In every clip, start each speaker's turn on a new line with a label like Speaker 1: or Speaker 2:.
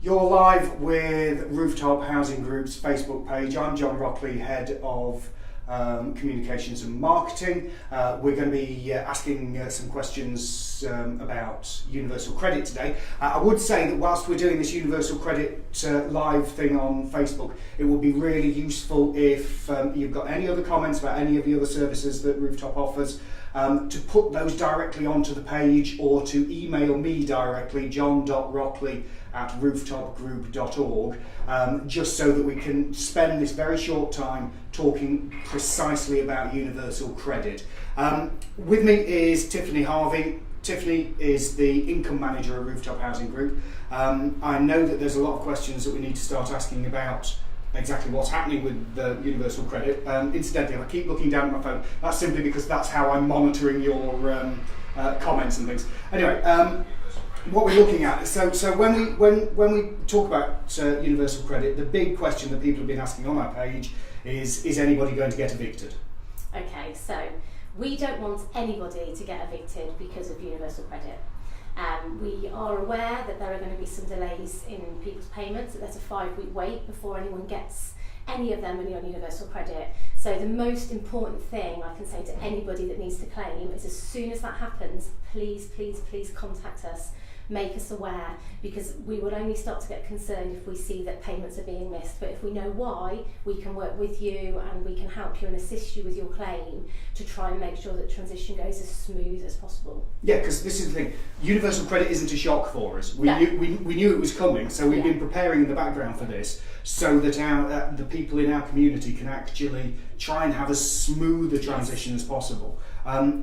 Speaker 1: You're live with Rooftop Housing Group's Facebook page. I'm John Rockley, Head of Communications and Marketing. We're going to be asking some questions about Universal Credit today. I would say that whilst we're doing this Universal Credit live thing on Facebook, it would be really useful if you've got any other comments about any of the other services that Rooftop offers, to put those directly onto the page or to email me directly, john.rockley@rooftopgroup.org, just so that we can spend this very short time talking precisely about Universal Credit. With me is Tiffany Harvey. Tiffany is the income manager at Rooftop Housing Group. I know that there's a lot of questions that we need to start asking about exactly what's happening with the Universal Credit. Incidentally, I keep looking down at my phone. That's simply because that's how I'm monitoring your comments and things. Anyway, what we're looking at, so when we talk about Universal Credit, the big question that people have been asking on our page is anybody going to get evicted?
Speaker 2: Okay, so we don't want anybody to get evicted because of Universal Credit. We are aware that there are going to be some delays in people's payments, that there's a 5-week wait before anyone gets any of their money on Universal Credit. So the most important thing I can say to anybody that needs to claim is as soon as that happens, please contact us. Make us aware, because we will only start to get concerned if we see that payments are being missed. But if we know why, we can work with you and we can help you and assist you with your claim to try and make sure that transition goes as smooth as possible.
Speaker 1: Yeah, because this is the thing. Universal Credit isn't a shock for us. We knew it was coming, so we've been preparing in the background for this, so that the people in our community can actually try and have as smooth a transition as possible.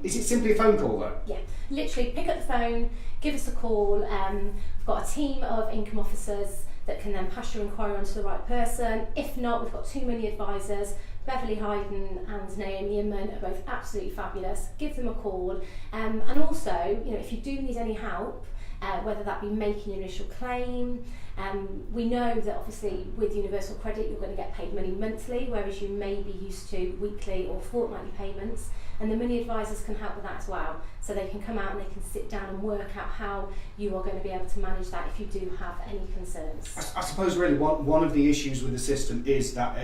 Speaker 1: Is it simply a phone call though?
Speaker 2: Yeah, literally pick up the phone, give us a call. We've got a team of income officers that can then pass your inquiry on to the right person. If not, we've got two money advisors, Beverly Hayden and Naomi Inman, are both absolutely fabulous. Give them a call. And also, if you do need any help, whether that be making your initial claim, we know that obviously with Universal Credit you're going to get paid money monthly, whereas you may be used to weekly or fortnightly payments, and the money advisors can help with that as well. So they can come out and they can sit down and work out how you are going to be able to manage that if you do have any concerns.
Speaker 1: I suppose really one of the issues with the system is that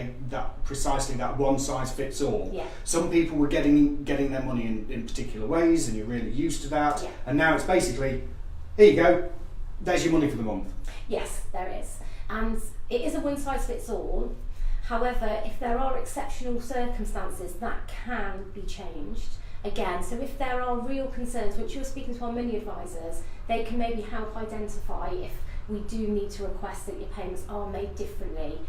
Speaker 1: precisely that one size fits all.
Speaker 2: Yeah.
Speaker 1: Some people were getting their money in particular ways, and you're really used to that.
Speaker 2: Yeah.
Speaker 1: And now it's basically, here you go, there's your money for the month.
Speaker 2: Yes, there is. And it is a one size fits all. However, if there are exceptional circumstances, that can be changed. Again, so if there are real concerns, which you're speaking to our money advisors, they can maybe help identify if we do need to request that your payments are made differently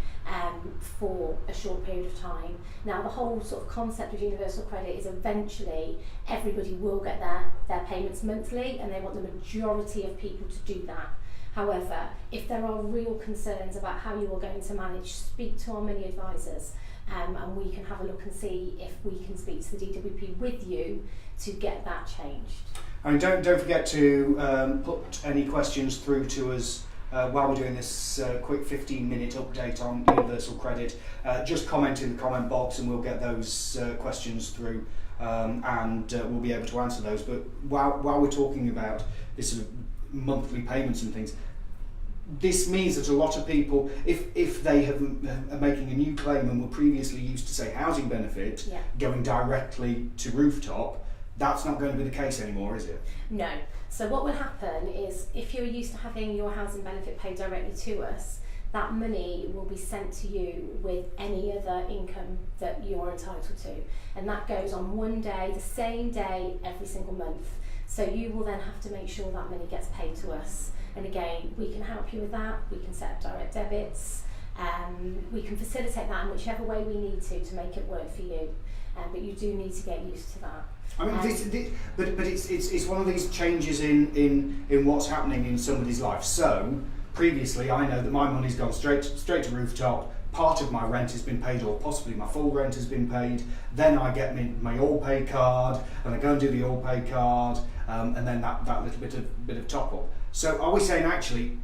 Speaker 2: for a short period of time. Now, the whole sort of concept of Universal Credit is eventually everybody will get their payments monthly, and they want the majority of people to do that. However, if there are real concerns about how you are going to manage, speak to our money advisors, and we can have a look and see if we can speak to the DWP with you to get that changed.
Speaker 1: And don't forget to put any questions through to us while we're doing this quick 15-minute update on Universal Credit. Just comment in the comment box and we'll get those questions through, and we'll be able to answer those. But while we're talking about this sort of monthly payments and things, this means that a lot of people, if they are making a new claim and were previously used to, say, housing benefit, going directly to Rooftop, that's not going to be the case anymore, is it?
Speaker 2: No. So what will happen is, if you're used to having your housing benefit paid directly to us, that money will be sent to you with any other income that you are entitled to. And that goes on one day, the same day, every single month. So you will then have to make sure that money gets paid to us. And again, we can help you with that. We can set up direct debits. We can facilitate that in whichever way we need to make it work for you. But you do need to get used to that.
Speaker 1: I mean, but it's one of these changes in what's happening in somebody's life. So previously, I know that my money's gone straight to Rooftop. Part of my rent has been paid, or possibly my full rent has been paid. Then I get my all pay card, and I go and do the all pay card, and then that little bit of top up. So are we saying actually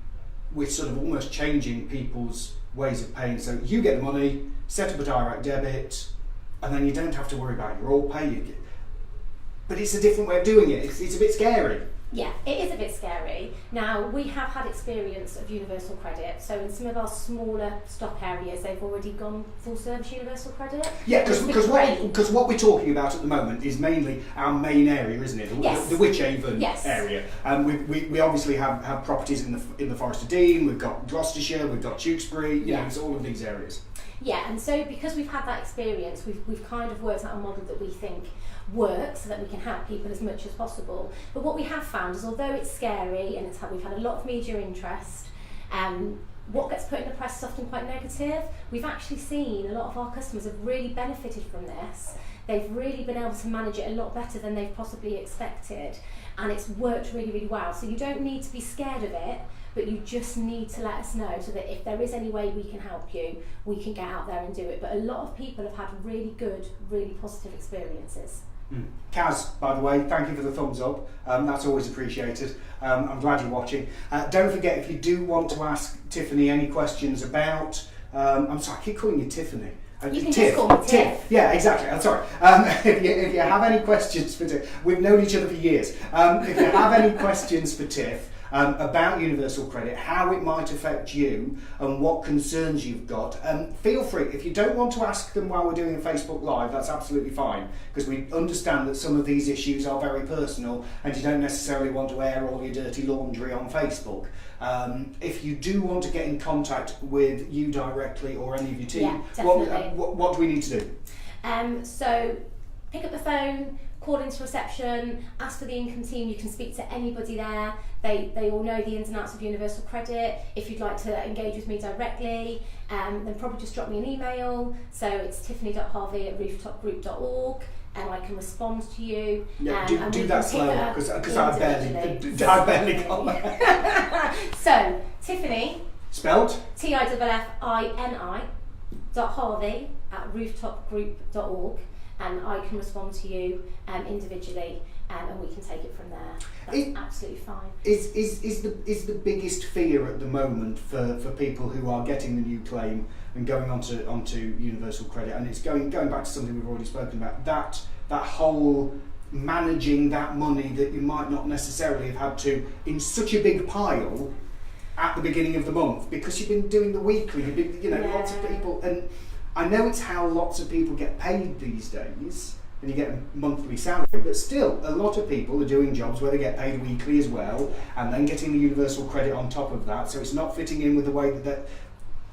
Speaker 1: we're sort of almost changing people's ways of paying? So you get the money, set up a direct debit, and then you don't have to worry about your all pay. But it's a different way of doing it. It's a bit scary.
Speaker 2: Yeah, it is a bit scary. Now, we have had experience of universal credit, so in some of our smaller stock areas, they've already gone full service universal credit.
Speaker 1: Yeah, because what we're talking about at the moment is mainly our main area, isn't it?
Speaker 2: Yes.
Speaker 1: The Wychavon
Speaker 2: Yes.
Speaker 1: area. And we obviously have properties in the Forest of Dean, we've got Gloucestershire, we've got Tewkesbury, you know, it's all of these areas.
Speaker 2: Yeah, and so because we've had that experience, we've kind of worked out a model that we think works so that we can help people as much as possible. But what we have found is, although it's scary and we've had a lot of media interest, what gets put in the press is often quite negative. We've actually seen a lot of our customers have really benefited from this. They've really been able to manage it a lot better than they've possibly expected, and it's worked really, really well. So you don't need to be scared of it, but you just need to let us know so that if there is any way we can help you, we can get out there and do it. But a lot of people have had really good, really positive experiences.
Speaker 1: Kaz, by the way, thank you for the thumbs up. That's always appreciated. I'm glad you're watching. Don't forget, if you do want to ask Tiffany any questions about... I'm sorry, I keep calling you Tiffany.
Speaker 2: You can just call me Tiff.
Speaker 1: Yeah, exactly. I'm sorry. If you have any questions for Tiff, we've known each other for years. If you have any questions for Tiff, about universal credit, how it might affect you and what concerns you've got, feel free. If you don't want to ask them while we're doing a Facebook Live, that's absolutely fine, because we understand that some of these issues are very personal and you don't necessarily want to air all your dirty laundry on Facebook. If you do want to get in contact with you directly or any of your team, what do we need to do?
Speaker 2: So pick up the phone, call into reception, ask for the income team. You can speak to anybody there. They all know the ins and outs of universal credit. If you'd like to engage with me directly, then probably just drop me an email. So it's tiffany.harvey@rooftopgroup.org, and I can respond to you.
Speaker 1: Yeah, do that slower, because I barely got that.
Speaker 2: So Tiffany,
Speaker 1: spelled
Speaker 2: TIFFI.Harvey@rooftopgroup.org, and I can respond to you individually, and we can take it from there. That's absolutely fine.
Speaker 1: Is the biggest fear at the moment for people who are getting the new claim and going onto universal credit, and it's going back to something we've already spoken about, that whole managing that money that you might not necessarily have had to in such a big pile at the beginning of the month, because you've been doing the weekly, lots of people, and I know it's how lots of people get paid these days, and you get a monthly salary, but still a lot of people are doing jobs where they get paid weekly as well, and then getting the universal credit on top of that, so it's not fitting in with the way that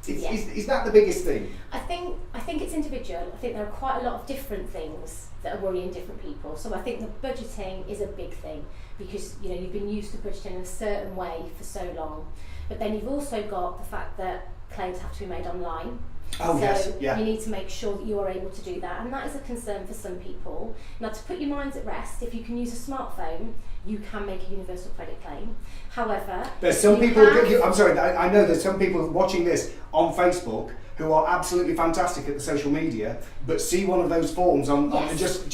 Speaker 1: is that the biggest thing?
Speaker 2: I think it's individual. I think there are quite a lot of different things that are worrying different people. So I think the budgeting is a big thing, because you've been used to budgeting in a certain way for so long, but then you've also got the fact that claims have to be made online.
Speaker 1: Oh,
Speaker 2: so
Speaker 1: yes, yeah.
Speaker 2: You need to make sure that you are able to do that, and that is a concern for some people. Now, to put your minds at rest, if you can use a smartphone, you can make a universal credit claim. However,
Speaker 1: there's some people. I'm sorry, I know there's some people watching this on Facebook who are absolutely fantastic at the social media, but see one of those forms on and just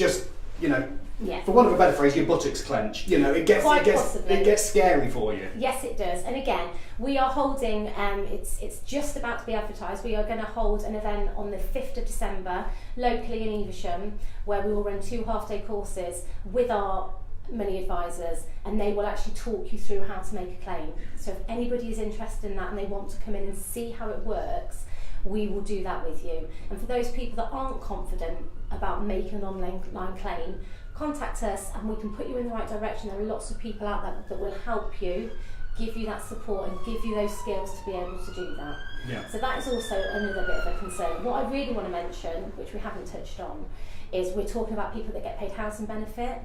Speaker 1: for want of a better phrase, your buttocks clench. It gets scary for you.
Speaker 2: Yes, it does. And again, we are holding. It's just about to be advertised. We are going to hold an event on the 5th of December locally in Evesham, where we will run 2 half-day courses with our money advisors, and they will actually talk you through how to make a claim. So if anybody is interested in that and they want to come in and see how it works, we will do that with you. And for those people that aren't confident about making an online claim, contact us and we can put you in the right direction. There are lots of people out there that will help you, give you that support and give you those skills to be able to do that.
Speaker 1: Yeah.
Speaker 2: So that is also another bit of a concern. What I really want to mention, which we haven't touched on, is we're talking about people that get paid housing benefit.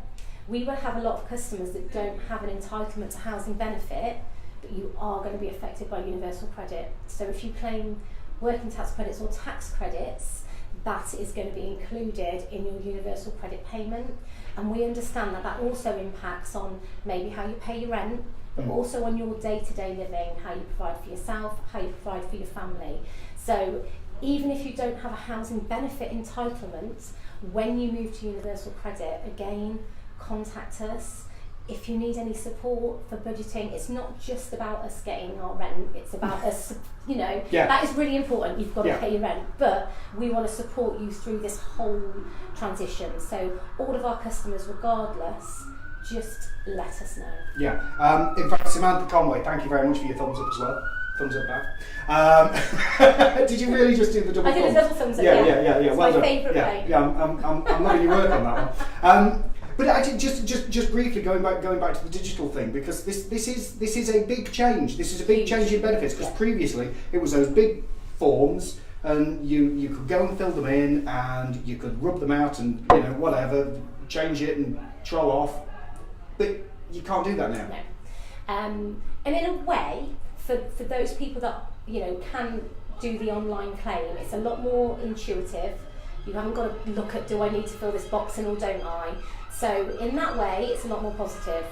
Speaker 2: We will have a lot of customers that don't have an entitlement to housing benefit, but you are going to be affected by universal credit. So if you claim working tax credits or tax credits, that is going to be included in your universal credit payment. And we understand that also impacts on maybe how you pay your rent, but also on your day-to-day living, how you provide for yourself, how you provide for your family. So even if you don't have a housing benefit entitlement, when you move to universal credit, again, contact us. If you need any support for budgeting, it's not just about us getting our rent, it's about us, that is really important, you've got to pay your rent, but we want to support you through this whole transition. So all of our customers, regardless, just let us know.
Speaker 1: Yeah. In fact, Samantha Conway, thank you very much for your thumbs up as well. Thumbs up back. Did you really just do the double thumbs?
Speaker 2: I did a double thumbs up.
Speaker 1: Yeah.
Speaker 2: It's
Speaker 1: Well
Speaker 2: my
Speaker 1: done.
Speaker 2: favourite way.
Speaker 1: Yeah, I'm loving your work on that one. But actually, just briefly going back to the digital thing, because this is a big change. This is a big change in benefits, because previously it was those big forms, and you could go and fill them in, and you could rub them out, and whatever, change it and troll off. But you can't do that now.
Speaker 2: No. And in a way, for those people that can do the online claim, it's a lot more intuitive. You haven't got to look at, do I need to fill this box in or don't I? So in that way, it's a lot more positive.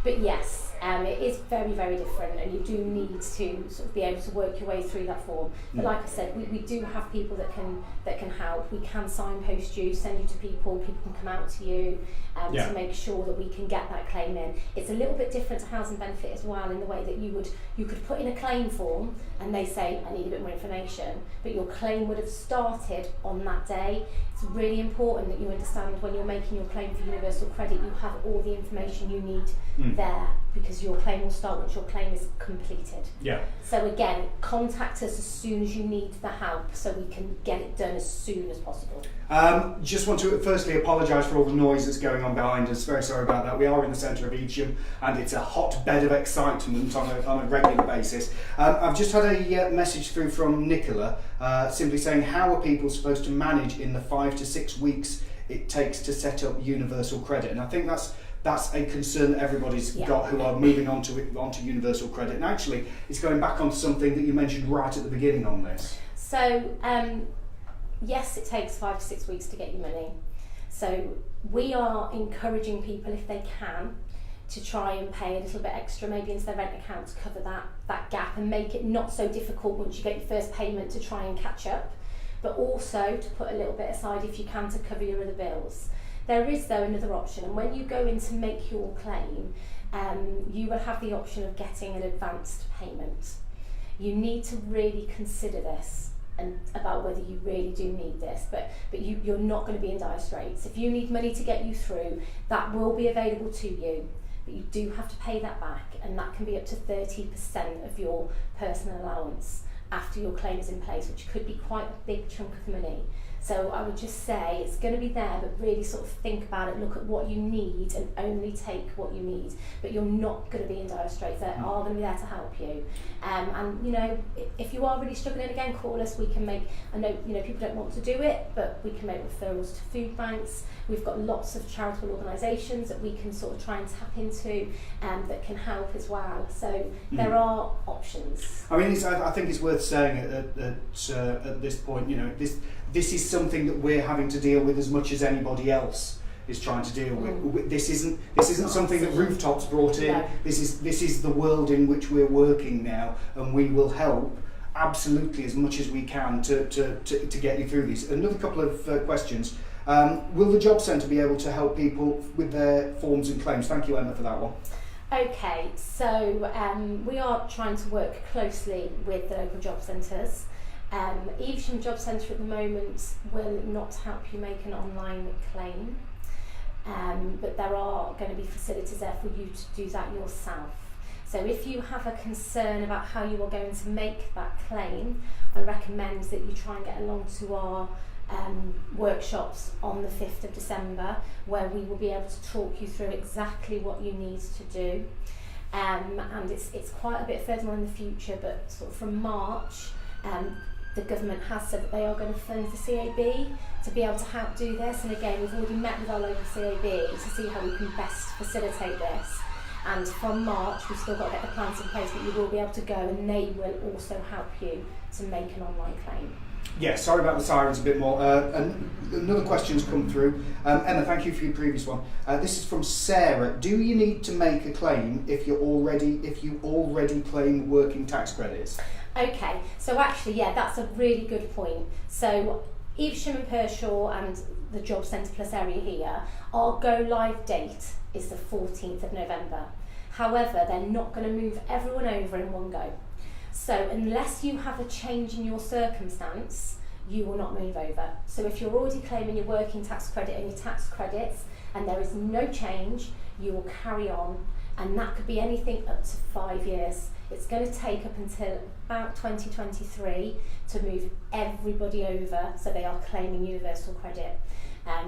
Speaker 2: But yes, it is very, very different, and you do need to sort of be able to work your way through that form. But like I said, we do have people that can help. We can signpost you, send you to people can come out to you to make sure that we can get that claim in. It's a little bit different to housing benefit as well, in the way that you could put in a claim form and they say, I need a bit more information, but your claim would have started on that day. It's really important that you understand when you're making your claim for universal credit, you have all the information you need there, because your claim will start once your claim is completed.
Speaker 1: Yeah.
Speaker 2: So again, contact us as soon as you need the help, so we can get it done as soon as possible.
Speaker 1: Just want to firstly apologise for all the noise that's going on behind us. Very sorry about that. We are in the centre of Evesham, and it's a hotbed of excitement on a regular basis. I've just had a message through from Nicola, simply saying, how are people supposed to manage in the 5 to 6 weeks it takes to set up universal credit? And I think that's a concern that everybody's got who are moving onto universal credit. And actually, it's going back on something that you mentioned right at the beginning on this.
Speaker 2: So, yes, it takes 5 to 6 weeks to get your money. So we are encouraging people, if they can, to try and pay a little bit extra, maybe into their rent account, to cover that gap and make it not so difficult once you get your first payment to try and catch up, but also to put a little bit aside if you can to cover your other bills. There is, though, another option, and when you go in to make your claim, you will have the option of getting an advanced payment. You need to really consider this and about whether you really do need this, but you're not going to be in dire straits. If you need money to get you through, that will be available to you, but you do have to pay that back, and that can be up to 30% of your personal allowance after your claim is in place, which could be quite a big chunk of money. So I would just say it's going to be there, but really sort of think about it, look at what you need and only take what you need. But you're not going to be in dire straits. They are going to be there to help you. And if you are really struggling, again, call us. We can make, I know people don't want to do it, but we can make referrals to food banks. We've got lots of charitable organisations that we can sort of try and tap into that can help as well. So there are options.
Speaker 1: I mean, I think it's worth saying at this point, this is something that we're having to deal with as much as anybody else is trying to deal with. This isn't something that Rooftop's brought in.
Speaker 2: No.
Speaker 1: This is the world in which we're working now, and we will help absolutely as much as we can to get you through these. Another couple of questions. Will the Job Centre be able to help people with their forms and claims? Thank you, Emma, for that one.
Speaker 2: Okay, so we are trying to work closely with the local job centres. Evesham Job Centre at the moment will not help you make an online claim, but there are going to be facilities there for you to do that yourself. So if you have a concern about how you are going to make that claim, I recommend that you try and get along to our workshops on the 5th of December, where we will be able to talk you through exactly what you need to do. And it's quite a bit further on in the future, but sort of from March, the government has said that they are going to fund the CAB to be able to help do this. And again, we've already met with our local CAB to see how we can best facilitate this. And from March, we've still got to get the plans in place, but you will be able to go, and they will also help you to make an online claim.
Speaker 1: Yeah, sorry about the sirens a bit more. And another question's come through. Emma, thank you for your previous one. This is from Sarah. Do you need to make a claim if you already claim working tax credits?
Speaker 2: Okay, so actually, yeah, that's a really good point. So Evesham and Pershore and the Job Centre Plus area here, our go live date is the 14th of November. However, they're not going to move everyone over in one go. So unless you have a change in your circumstance, you will not move over. So if you're already claiming your working tax credit and your tax credits and there is no change, you will carry on, and that could be anything up to 5 years. It's going to take up until about 2023 to move everybody over, so they are claiming universal credit.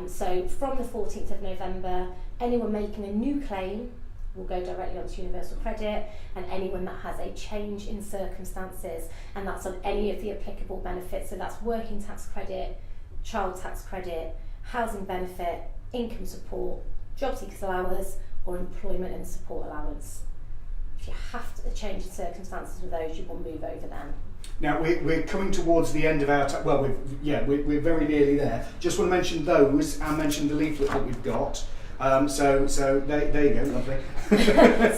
Speaker 2: So from the 14th of November, anyone making a new claim will go directly onto universal credit, and anyone that has a change in circumstances, and that's on any of the applicable benefits, so that's working tax credit, child tax credit, housing benefit, income support, job seekers allowance, or employment and support allowance. If you have a change in circumstances with those, you will move over them.
Speaker 1: Now we're coming towards the end of our time. Well, we're very nearly there. Just want to mention those and mention the leaflet that we've got. So there you go, lovely.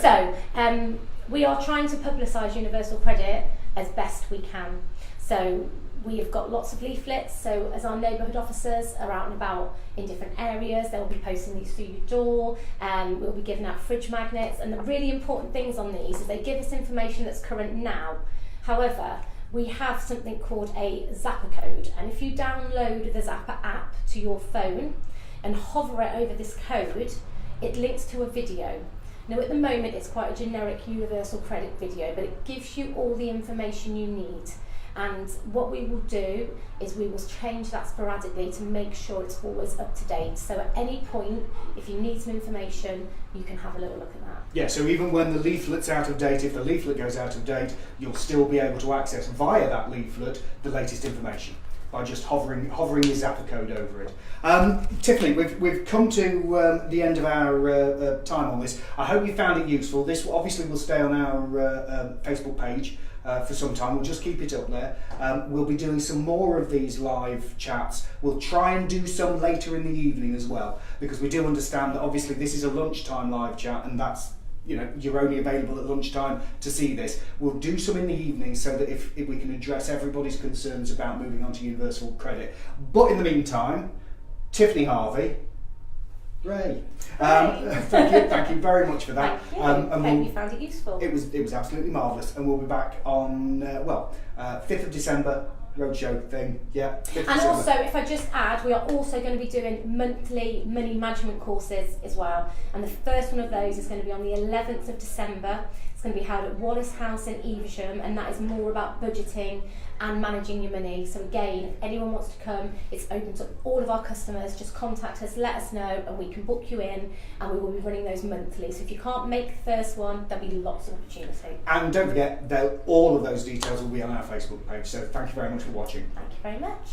Speaker 2: So we are trying to publicise universal credit as best we can. So we have got lots of leaflets, so as our neighbourhood officers are out and about in different areas, they'll be posting these through your door, and we'll be giving out fridge magnets, and the really important things on these is they give us information that's current now. However, we have something called a Zapper code, and if you download the Zapper app to your phone and hover it over this code, it links to a video. Now at the moment it's quite a generic universal credit video, but it gives you all the information you need. And what we will do is we will change that sporadically to make sure it's always up to date. So at any point, if you need some information, you can have a little look at that.
Speaker 1: Yeah, so even when the leaflet's out of date, if the leaflet goes out of date, you'll still be able to access via that leaflet the latest information by just hovering the Zapper code over it. Tiffany, we've come to the end of our time on this. I hope you found it useful. This obviously will stay on our Facebook page for some time. We'll just keep it up there. We'll be doing some more of these live chats. We'll try and do some later in the evening as well, because we do understand that obviously this is a lunchtime live chat, and that's, you know, you're only available at lunchtime to see this. We'll do some in the evening so that if we can address everybody's concerns about moving on to universal credit. But in the meantime, Tiffany, Harvey, Ray. Thank you very much for that.
Speaker 2: Thank you. Hope you found it useful.
Speaker 1: It was absolutely marvellous, and we'll be back on 5th of December. Roadshow thing, yeah.
Speaker 2: And also, if I just add, we are also going to be doing monthly money management courses as well. And the first one of those is going to be on the 11th of December. It's going to be held at Wallace House in Evesham, and that is more about budgeting and managing your money. So again, if anyone wants to come, it's open to all of our customers. Just contact us, let us know, and we can book you in, and we will be running those monthly. So if you can't make the first one, there'll be lots of opportunity.
Speaker 1: And don't forget, all of those details will be on our Facebook page. So thank you very much for watching.
Speaker 2: Thank you very much.